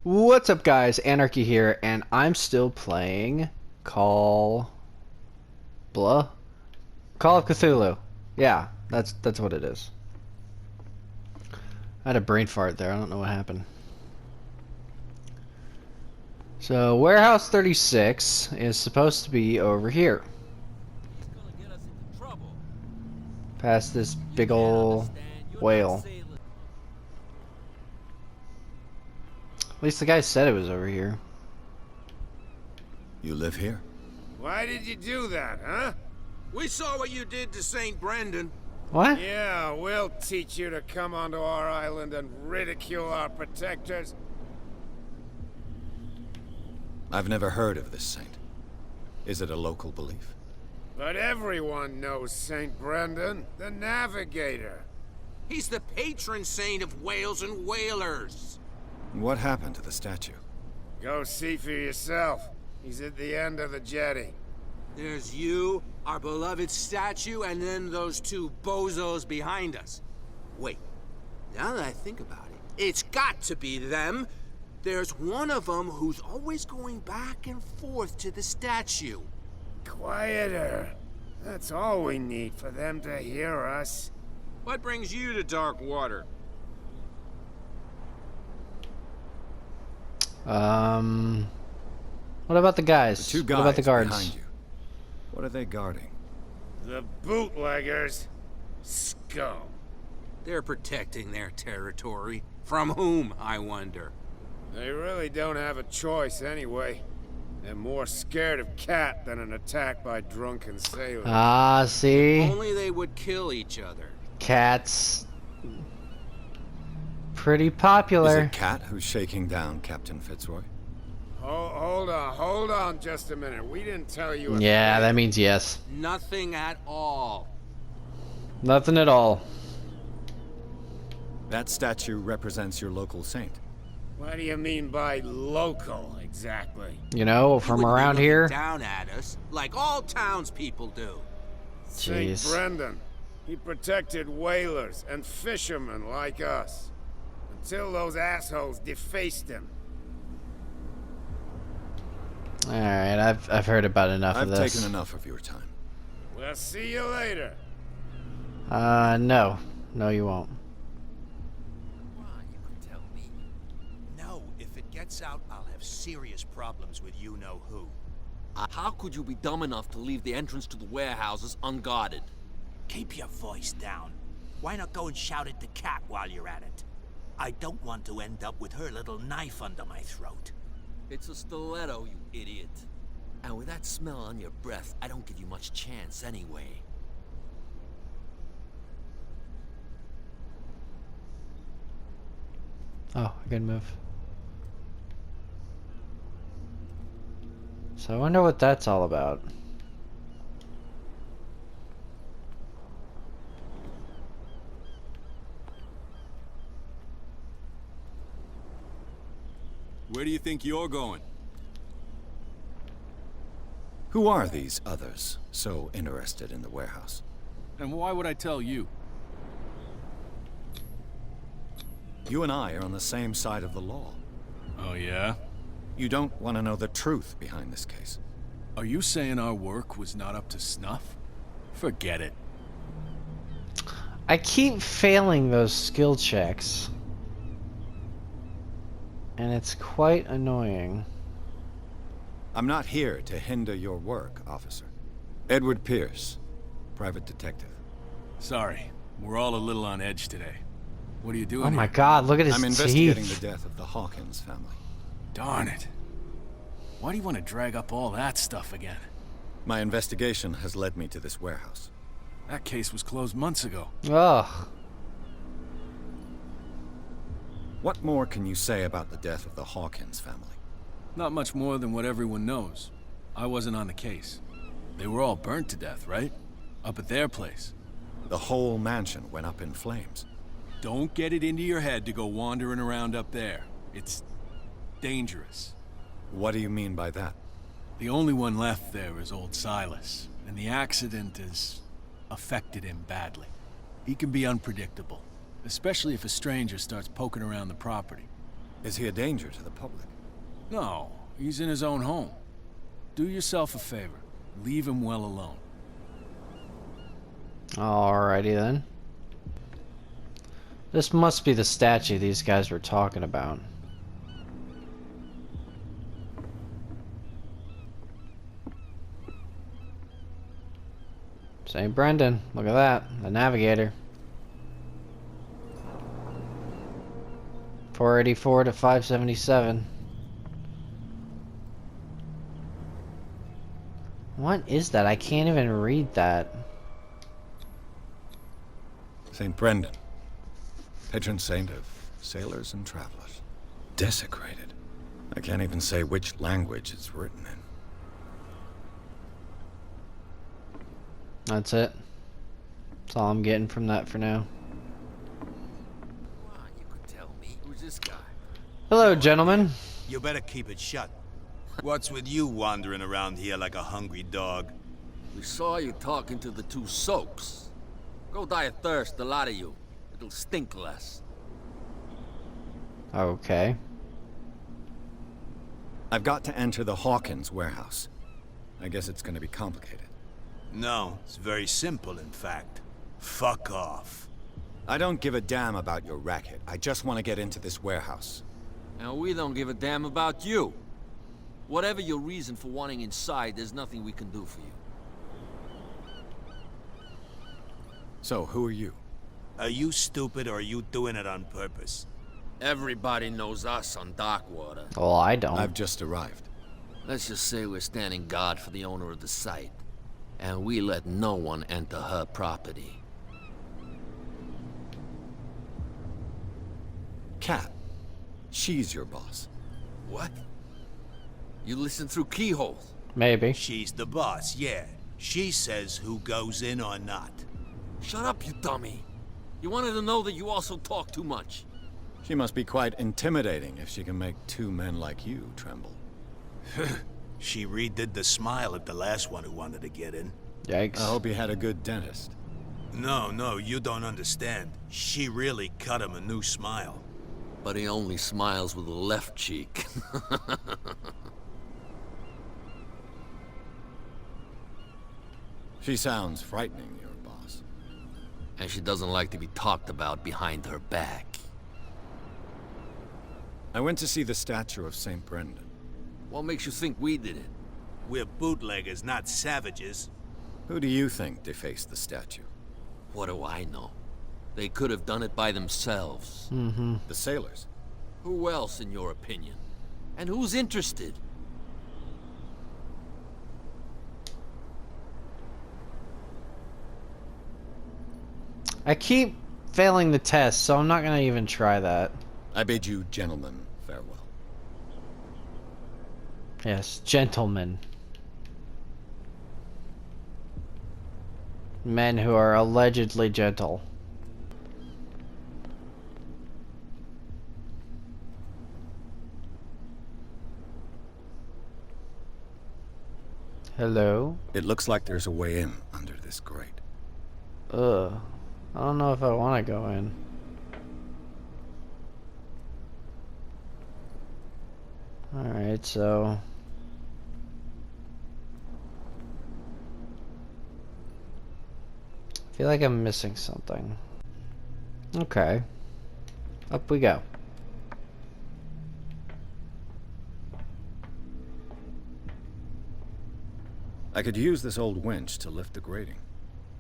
What's up, guys? Anarchy here, and I'm still playing Call of Cthulhu. Yeah, that's what it is. I had a brain fart there. I don't know what happened. So, Warehouse 36 is supposed to be over here. Past this big ol' whale. At least the guy said it was over here. You live here? Why did you do that, huh? We saw what you did to St. Brendan. What? Yeah, we'll teach you to come onto our island and ridicule our protectors. I've never heard of this saint. Is it a local belief? But everyone knows St. Brendan, the Navigator. He's the patron saint of whales and whalers. What happened to the statue? Go see for yourself. He's at the end of the jetty. There's you, our beloved statue, and then those two bozos behind us. Wait, now that I think about it, it's got to be them. There's one of them who's always going back and forth to the statue. Quieter. That's all we need for them to hear us. What brings you to dark water? What about the guys? The two guys what about the guards? behind you. What are they guarding? The bootleggers. Scum. They're protecting their territory. From whom, I wonder? They really don't have a choice anyway. They're more scared of Cat than an attack by drunken sailors. Ah, see? Only they would kill each other. Cat's pretty popular. Is it Cat who's shaking down Captain Fitzroy? Hold on just a minute. We didn't tell you a Yeah, thing. that means yes. Nothing at all. Nothing at all. That statue represents your local saint. What do you mean by local, exactly? You know, from You wouldn't be around looking here. down at us, like all townspeople do. St. Jeez. Brendan. He protected whalers and fishermen like us. Until those assholes defaced him. Alright, I've heard about enough of I've this. taken enough of your time. We'll see you later. No. No, you won't. You could tell me. No, if it gets out, I'll have serious problems with you-know-who. How could you be dumb enough to leave the entrance to the warehouses unguarded? Keep your voice down. Why not go and shout at the cat while you're at it? I don't want to end up with her little knife under my throat. It's a stiletto, you idiot. And with that smell on your breath, I don't give you much chance anyway. Oh, good move. So I wonder what that's all about. Where do you think you're going? Who are these others so interested in the warehouse? And why would I tell you? You and I are on the same side of the law. Oh, yeah? You don't want to know the truth behind this case. Are you saying our work was not up to snuff? Forget it. I keep failing those skill checks. And it's quite annoying. I'm not here to hinder your work, officer. Edward Pierce, private detective. Sorry, we're all a little on edge today. What are you doing Oh my here? god, look at his I'm investigating teeth. the death of the Hawkins family. Darn it. Why do you want to drag up all that stuff again? My investigation has led me to this warehouse. That case was closed months ago. Ugh. What more can you say about the death of the Hawkins family? Not much more than what everyone knows. I wasn't on the case. They were all burnt to death, right? Up at their place. The whole mansion went up in flames. Don't get it into your head to go wandering around up there. It's dangerous. What do you mean by that? The only one left there is old Silas, and the accident has affected him badly. He can be unpredictable, especially if a stranger starts poking around the property. Is he a danger to the public? No, he's in his own home. Do yourself a favor. Leave him well alone. Alrighty then. This must be the statue these guys were talking about. St. Brendan, look at that, the navigator. 484 to 577. What is that? I can't even read that. St. Brendan, patron saint of sailors and travelers. Desecrated. I can't even say which language it's written in. That's it. That's all I'm getting from that for now. Well, you could tell me. Who's this guy? Hello, gentlemen. You better keep it shut. What's with you wandering around here like a hungry dog? We saw you talking to the two soaps. Go die of thirst, the lot of you. It'll stink less. Okay. I've got to enter the Hawkins warehouse. I guess it's gonna be complicated. No, it's very simple, in fact. Fuck off. I don't give a damn about your racket. I just want to get into this warehouse. And we don't give a damn about you. Whatever your reason for wanting inside, there's nothing we can do for you. So, who are you? Are you stupid or are you doing it on purpose? Everybody knows us on Darkwater. Well, I don't. I've just arrived. Let's just say we're standing guard for the owner of the site. And we let no one enter her property. Kat. She's your boss. What? You listen through keyholes. Maybe. She's the boss, yeah. She says who goes in or not. Shut up, you dummy. You wanted to know that you also talk too much. She must be quite intimidating if she can make two men like you tremble. She redid the smile at the last one who wanted to get in. Yikes. I hope he had a good dentist. No, you don't understand. She really cut him a new smile. But he only smiles with the left cheek. She sounds frightening, your boss. And she doesn't like to be talked about behind her back. I went to see the statue of St. Brendan. What makes you think we did it? We're bootleggers, not savages. Who do you think defaced the statue? What do I know? They could have done it by themselves. Mm-hmm. The sailors. Who else, in your opinion? And who's interested? I keep failing the test, so I'm not gonna even try that. I bid you gentlemen farewell. Yes, gentlemen. Men who are allegedly gentle. Hello? It looks like there's a way in under this grate. Ugh. I don't know if I want to go in. Alright, so... I feel like I'm missing something. Okay. Up we go. I could use this old winch to lift the grating,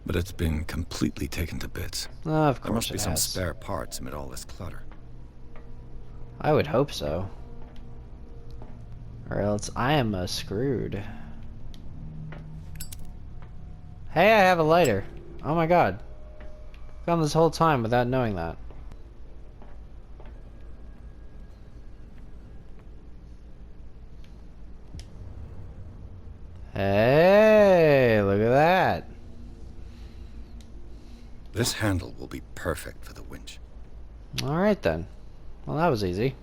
but it's been completely taken to bits. Of There must course be it some has. spare parts amid all this clutter. I would hope so. Or else I am screwed. Hey, I have a lighter. Oh my god. Gone this whole time without knowing that. Hey, look at that. This handle will be perfect for the winch. Alright then. Well, that was easy.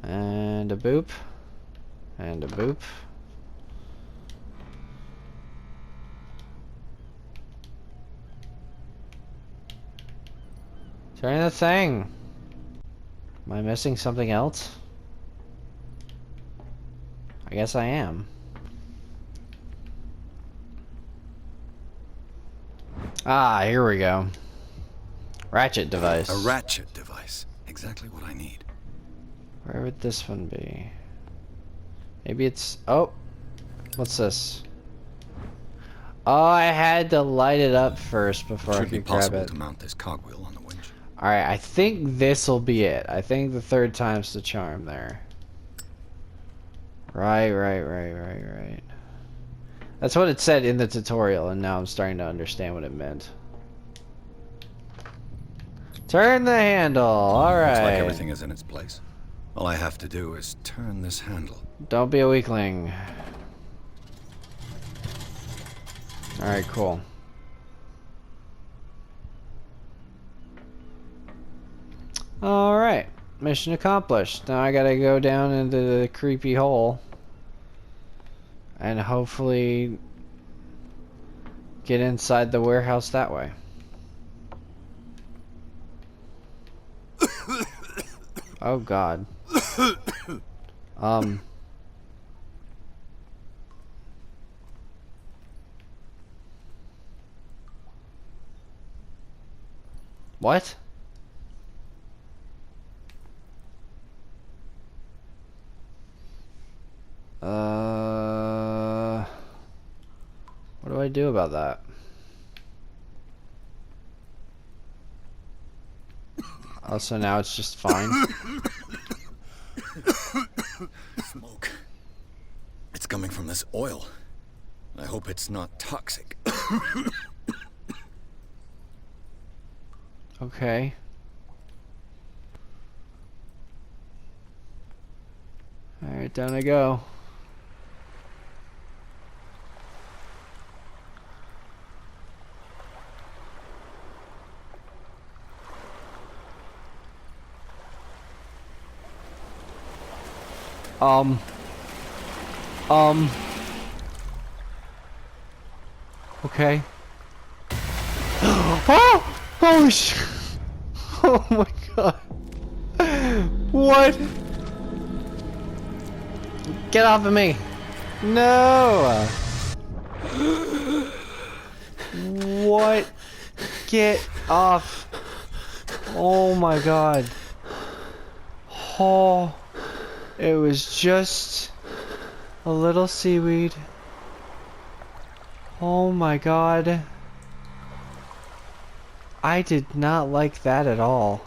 And a boop. And a boop. Turn the thing. Am I missing something else? I guess I am. Ah, here we go. Ratchet device. A ratchet device. Exactly what I need. Where would this one be? Maybe it's... Oh! What's this? Oh, I had to light it up first before I Should be could grab possible it. to mount this cogwheel on the winch. Alright, I think this'll be it. I think the third time's the charm there. Right. That's what it said in the tutorial, and now I'm starting to understand what it meant. Turn the handle. Alright. Looks like everything is in its place. All I have to do is turn this handle. Don't be a weakling. Alright, cool. Alright. Mission accomplished. Now I gotta go down into the creepy hole. And hopefully get inside the warehouse that way. Oh god. What? What do I do about that? Oh, so now it's just fine. Smoke. It's coming from this oil. I hope it's not toxic. Okay. Alright, down I go. Okay. Oh! Holy shit! Oh my god. What? Get off of me! No! What? Get off! Oh my god. Oh. It was just a little seaweed. Oh my god. I did not like that at all.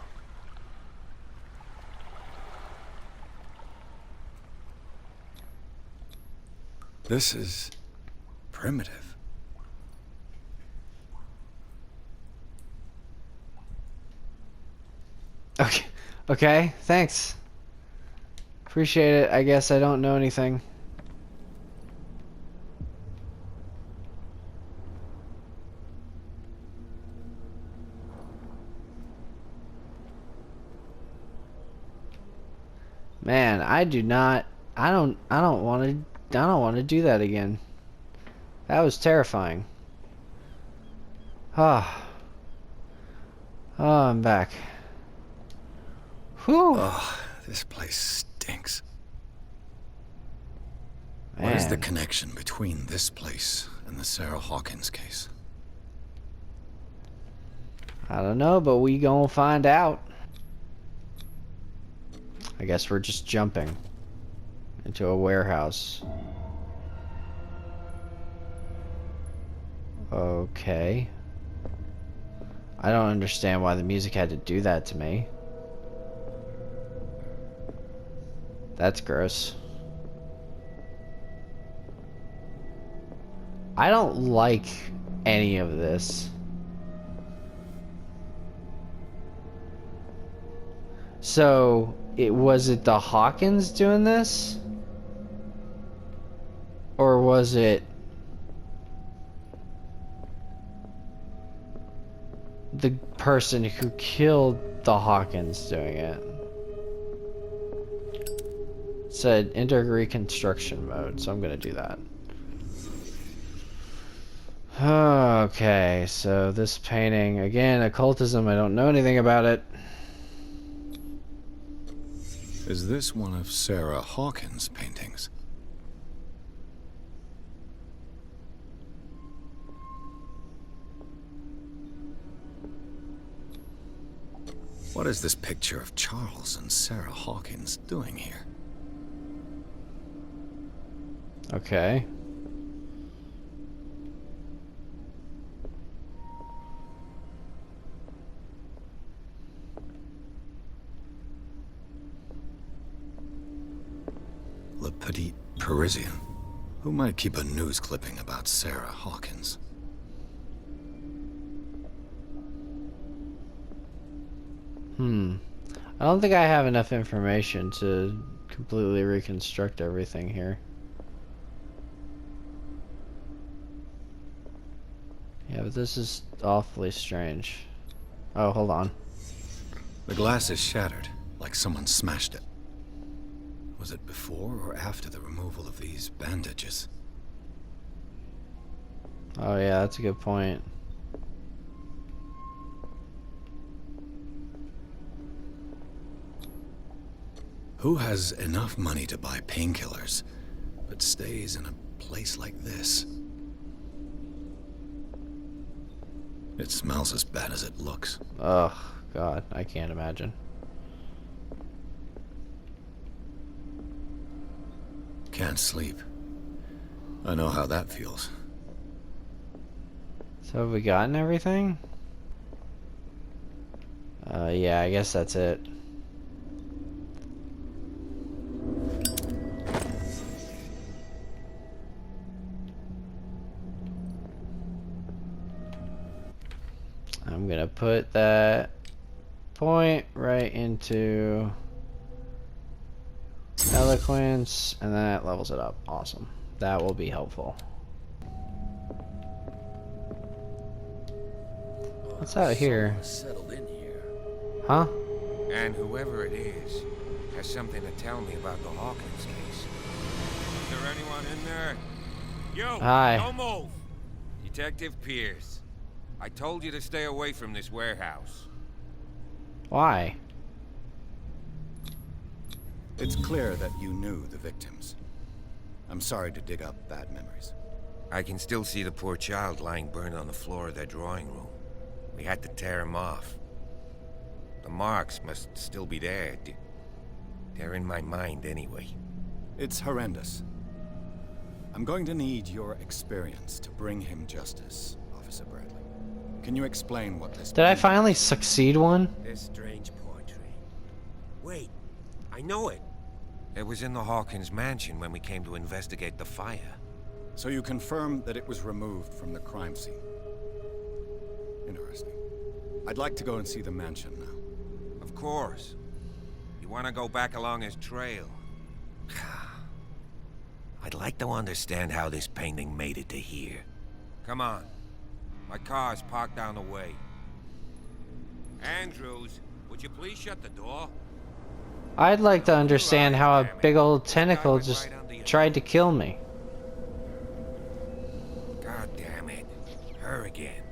This is primitive. Okay. Okay, thanks. Appreciate it. I guess I don't know anything. Man, I don't want to do that again. That was terrifying. Ah. Oh, I'm back. Whew. Oh, this place stinks. Man. What is the connection between this place and the Sarah Hawkins case? I don't know, but we gonna find out. I guess we're just jumping into a warehouse. Okay. I don't understand why the music had to do that to me. That's gross. I don't like any of this. So, was it the Hawkins doing this? Or was it the person who killed the Hawkins doing it? It said enter reconstruction mode, so I'm gonna do that. Okay, so this painting, again, occultism, I don't know anything about it. Is this one of Sarah Hawkins' paintings? What is this picture of Charles and Sarah Hawkins doing here? Okay. Le Petit Parisien. Who might keep a news clipping about Sarah Hawkins? I don't think I have enough information to completely reconstruct everything here. Yeah, but this is awfully strange. Oh, hold on. The glass is shattered, like someone smashed it. Was it before or after the removal of these bandages? Oh yeah, that's a good point. Who has enough money to buy painkillers, but stays in a place like this? It smells as bad as it looks. Ugh, God, I can't imagine. Can't sleep. I know how that feels. So have we gotten everything? Yeah, I guess that's it. I'm gonna put that point right into eloquence, and then that levels it up. Awesome. That will be helpful. What's out here? Settled in here. Huh? And whoever it is has something to tell me about the Hawkins case. Is there anyone in there? Yo, Hi. don't move! Detective Pierce, I told you to stay away from this warehouse. Why? It's clear that you knew the victims. I'm sorry to dig up bad memories. I can still see the poor child lying burned on the floor of their drawing room. We had to tear him off. The marks must still be there. They're in my mind anyway. It's horrendous. I'm going to need your experience to bring him justice, Officer Bradley. Can you explain what this Did I means? finally succeed one? This strange portrait. Wait, I know it. It was in the Hawkins mansion when we came to investigate the fire. So you confirm that it was removed from the crime scene. Interesting. I'd like to go and see the mansion now. Of course. You want to go back along his trail? I'd like to understand how this painting made it to here. Come on. My car's parked down the way. Andrews, would you please shut the door? I'd like to understand how a big old tentacle just tried to kill me. God damn it. Her again.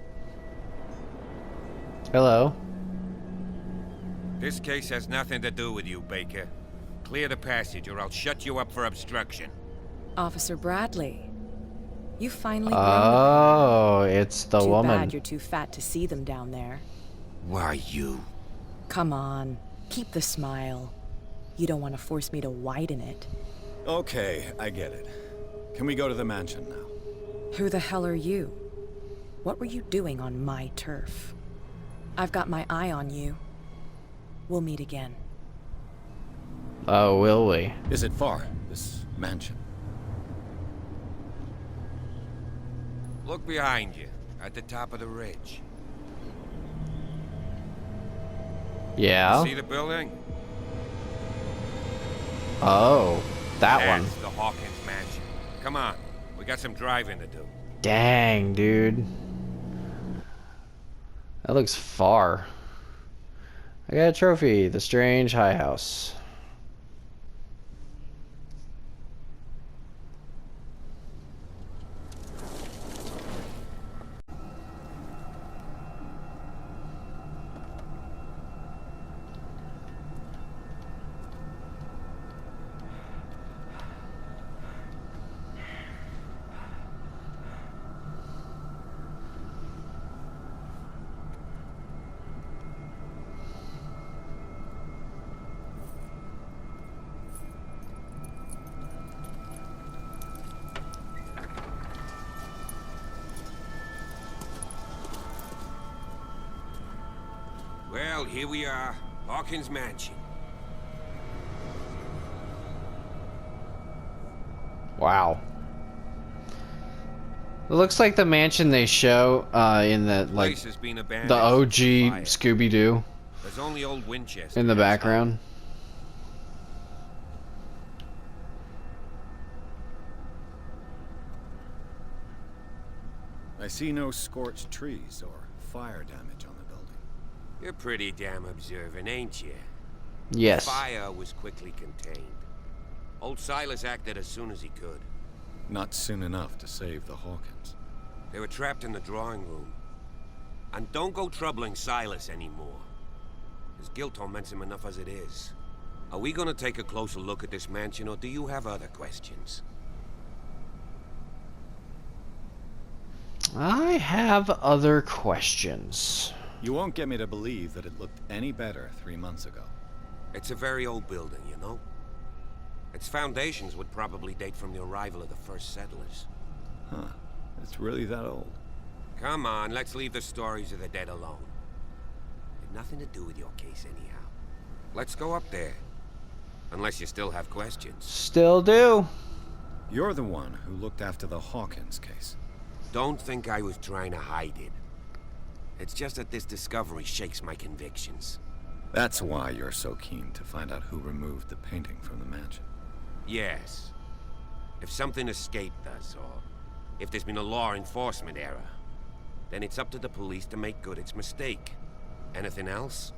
Hello? This case has nothing to do with you, Baker. Clear the passage or I'll shut you up for obstruction. Officer Bradley, you finally grown. Oh, it's the Too woman. bad you're too fat to see them down there. Why you? Come on, keep the smile. You don't want to force me to widen it. Okay, I get it. Can we go to the mansion now? Who the hell are you? What were you doing on my turf? I've got my eye on you. We'll meet again. Oh, will we? Is it far, this mansion? Look behind you, at the top of the ridge. Yeah? See the building? Oh, that one. That's the Hawkins mansion. Come on, we got some driving to do. Dang, dude. That looks far. I got a trophy, the Strange High House. Well, here we are. Hawkins Mansion. Wow. It looks like the mansion they show in the like Place has been abandoned the OG since the fire. Scooby-Doo There's only old Winchester in the and his background. I see no scorched trees or fire damage on the building. You're pretty damn observant, ain't you? Yes. Fire was quickly contained. Old Silas acted as soon as he could. Not soon enough to save the Hawkins. They were trapped in the drawing room. And don't go troubling Silas anymore. His guilt torments him enough as it is. Are we gonna take a closer look at this mansion, or do you have other questions? I have other questions. You won't get me to believe that it looked any better 3 months ago. It's a very old building, you know? Its foundations would probably date from the arrival of the first settlers. Huh. It's really that old. Come on, let's leave the stories of the dead alone. They've nothing to do with your case anyhow. Let's go up there. Unless you still have questions. Still do. You're the one who looked after the Hawkins case. Don't think I was trying to hide it. It's just that this discovery shakes my convictions. That's why you're so keen to find out who removed the painting from the mansion. Yes. If something escaped us, or if there's been a law enforcement error, then it's up to the police to make good its mistake. Anything else?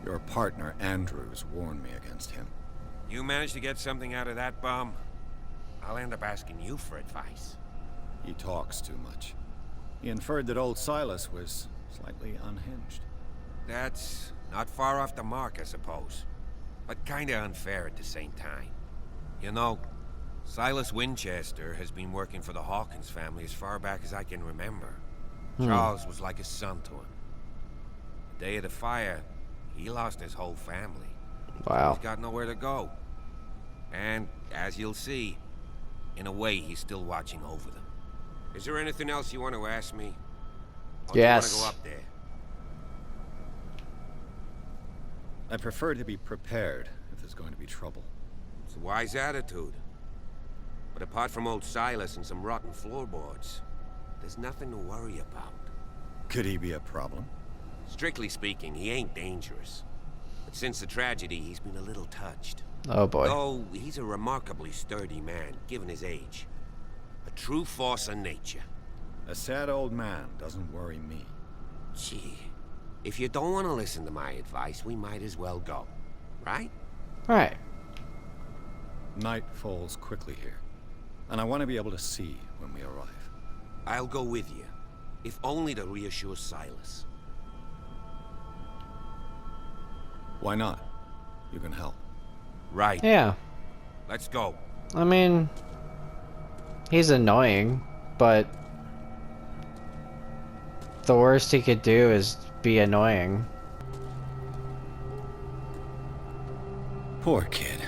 Your partner, Andrews, warned me against him. You managed to get something out of that bum? I'll end up asking you for advice. He talks too much. He inferred that old Silas was slightly unhinged. That's not far off the mark, I suppose. But kinda unfair at the same time. You know, Silas Winchester has been working for the Hawkins family as far back as I can remember. Charles was like a son to him. The day of the fire, he lost his whole family. Wow. He's got nowhere to go. And, as you'll see, in a way, he's still watching over them. Is there anything else you want to ask me? Or Yes. do you want to go up there? I prefer to be prepared if there's going to be trouble. It's a wise attitude. But apart from old Silas and some rotten floorboards, there's nothing to worry about. Could he be a problem? Strictly speaking, he ain't dangerous. But since the tragedy, he's been a little touched. Oh boy. Though he's a remarkably sturdy man, given his age. A true force of nature. A sad old man doesn't worry me. Gee, if you don't want to listen to my advice, we might as well go. Right? Right. Night falls quickly here, and I want to be able to see when we arrive. I'll go with you, if only to reassure Silas. Why not? You can help. Right. Yeah. Let's go. I mean, he's annoying, but the worst he could do is be annoying. Poor kid.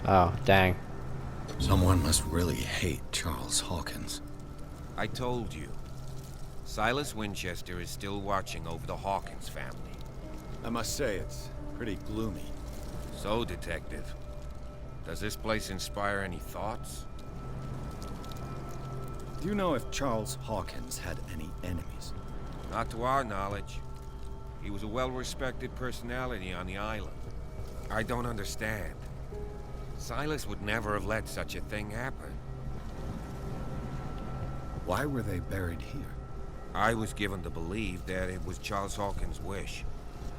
Oh, dang. Someone must really hate Charles Hawkins. I told you. Silas Winchester is still watching over the Hawkins family. I must say, it's pretty gloomy. So, Detective, does this place inspire any thoughts? Do you know if Charles Hawkins had any enemies? Not to our knowledge. He was a well-respected personality on the island. I don't understand. Silas would never have let such a thing happen. Why were they buried here? I was given to believe that it was Charles Hawkins' wish.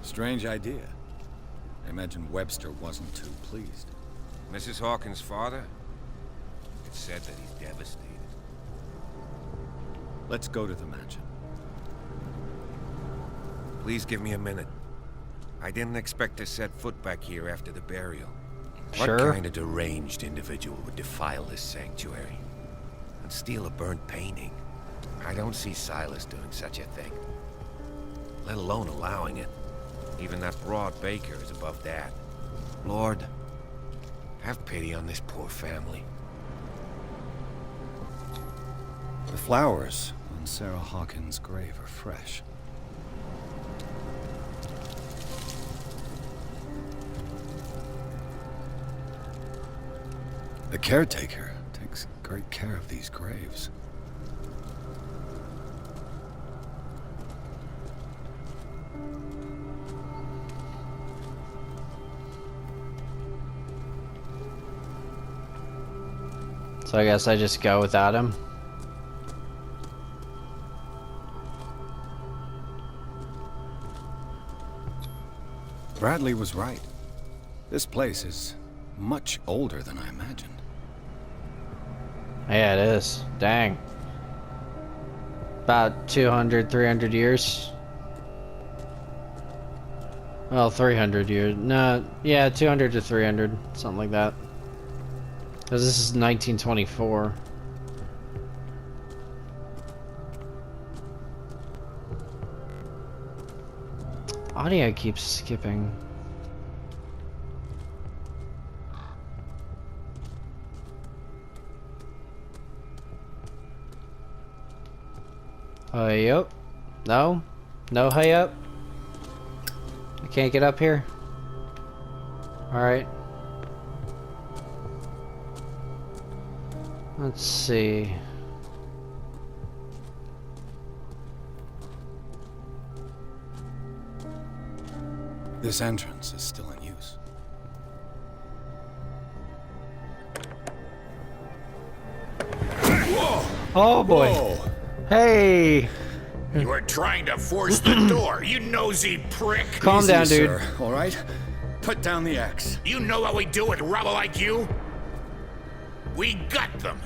Strange idea. I imagine Webster wasn't too pleased. Mrs. Hawkins' father? It's said that he's devastated. Let's go to the mansion. Please give me a minute. I didn't expect to set foot back here after the burial. Sure. What kind of deranged individual would defile this sanctuary? And steal a burnt painting? I don't see Silas doing such a thing. Let alone allowing it. Even that broad baker is above that. Lord, Have pity on this poor family. The flowers on Sarah Hawkins' grave are fresh. The caretaker takes great care of these graves. So I guess I just go without him. Bradley was right. This place is much older than I imagined. Yeah, it is. Dang. About 200, 300 years. Well, 300 years. No, yeah, 200 to 300. Something like that. Because this is 1924. Audio keeps skipping. Hey up. No? No hey up? I can't get up here? Alright. Let's see. This entrance is still in use. Oh boy. Whoa. Hey! You are trying to force the door, you nosy prick! Calm down, Easy, dude. sir, all right? Put down the axe. You know what we do with rubble like you? We gut them!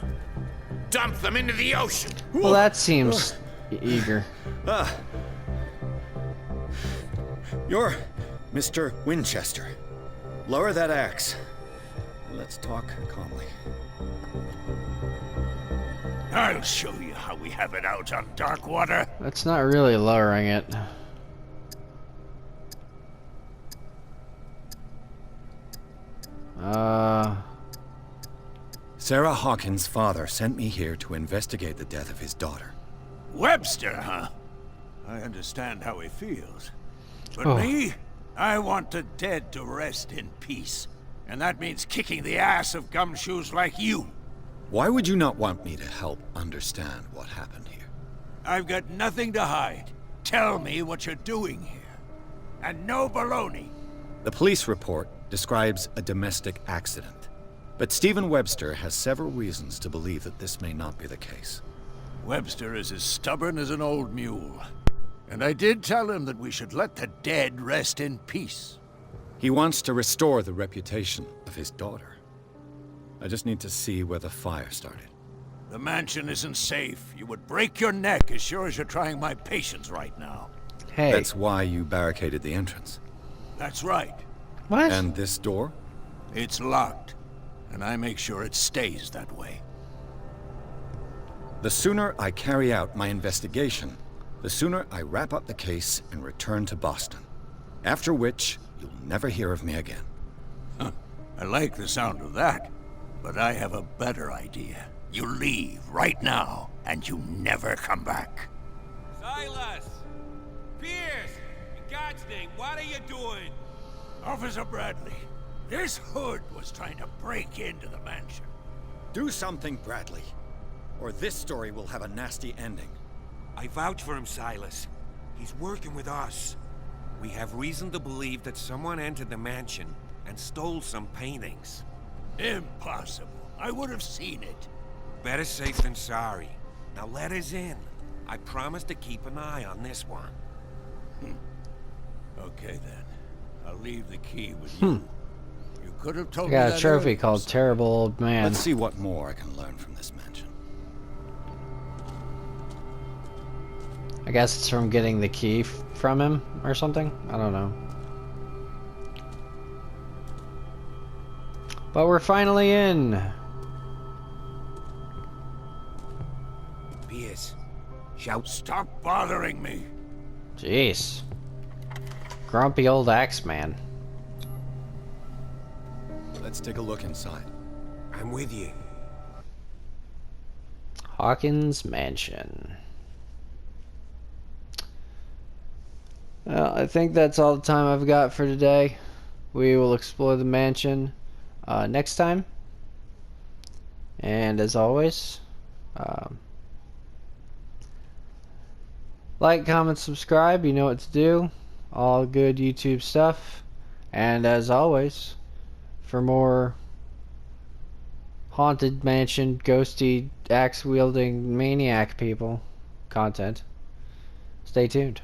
Dump them into the ocean! Well, that seems eager. You're Mr. Winchester. Lower that axe. Let's talk calmly. I'll show you how we have it out on Darkwater. That's not really lowering it. Sarah Hawkins' father sent me here to investigate the death of his daughter. Webster, huh? I understand how he feels. But Oh. me? I want the dead to rest in peace. And that means kicking the ass of gumshoes like you. Why would you not want me to help understand what happened here? I've got nothing to hide. Tell me what you're doing here. And no baloney. The police report describes a domestic accident. But Stephen Webster has several reasons to believe that this may not be the case. Webster is as stubborn as an old mule. And I did tell him that we should let the dead rest in peace. He wants to restore the reputation of his daughter. I just need to see where the fire started. The mansion isn't safe. You would break your neck as sure as you're trying my patience right now. Hey. That's why you barricaded the entrance. That's right. What? And this door? It's locked. And I make sure it stays that way. The sooner I carry out my investigation, the sooner I wrap up the case and return to Boston. After which, you'll never hear of me again. I like the sound of that. But I have a better idea. You leave right now, and you never come back. Silas! Pierce! In God's name, what are you doing? Officer Bradley, this hood was trying to break into the mansion. Do something, Bradley, or this story will have a nasty ending. I vouch for him, Silas. He's working with us. We have reason to believe that someone entered the mansion and stole some paintings. Impossible. I would have seen it. Better safe than sorry. Now let us in. I promise to keep an eye on this one. Okay then. I'll leave the key with you. You could have told I me got that a trophy earlier, called sir. Terrible Old Man. Let's see what more I can learn from this mansion. I guess it's from getting the key from him or something. I don't know. But we're finally in. Pierce, shout. Stop bothering me. Jeez. Grumpy old Axeman. Let's take a look inside. I'm with you. Hawkins Mansion. Well, I think that's all the time I've got for today. We will explore the mansion next time. And as always, like, comment, subscribe. You know what to do. All good YouTube stuff. And as always, for more haunted mansion, ghosty, axe-wielding maniac people content, stay tuned.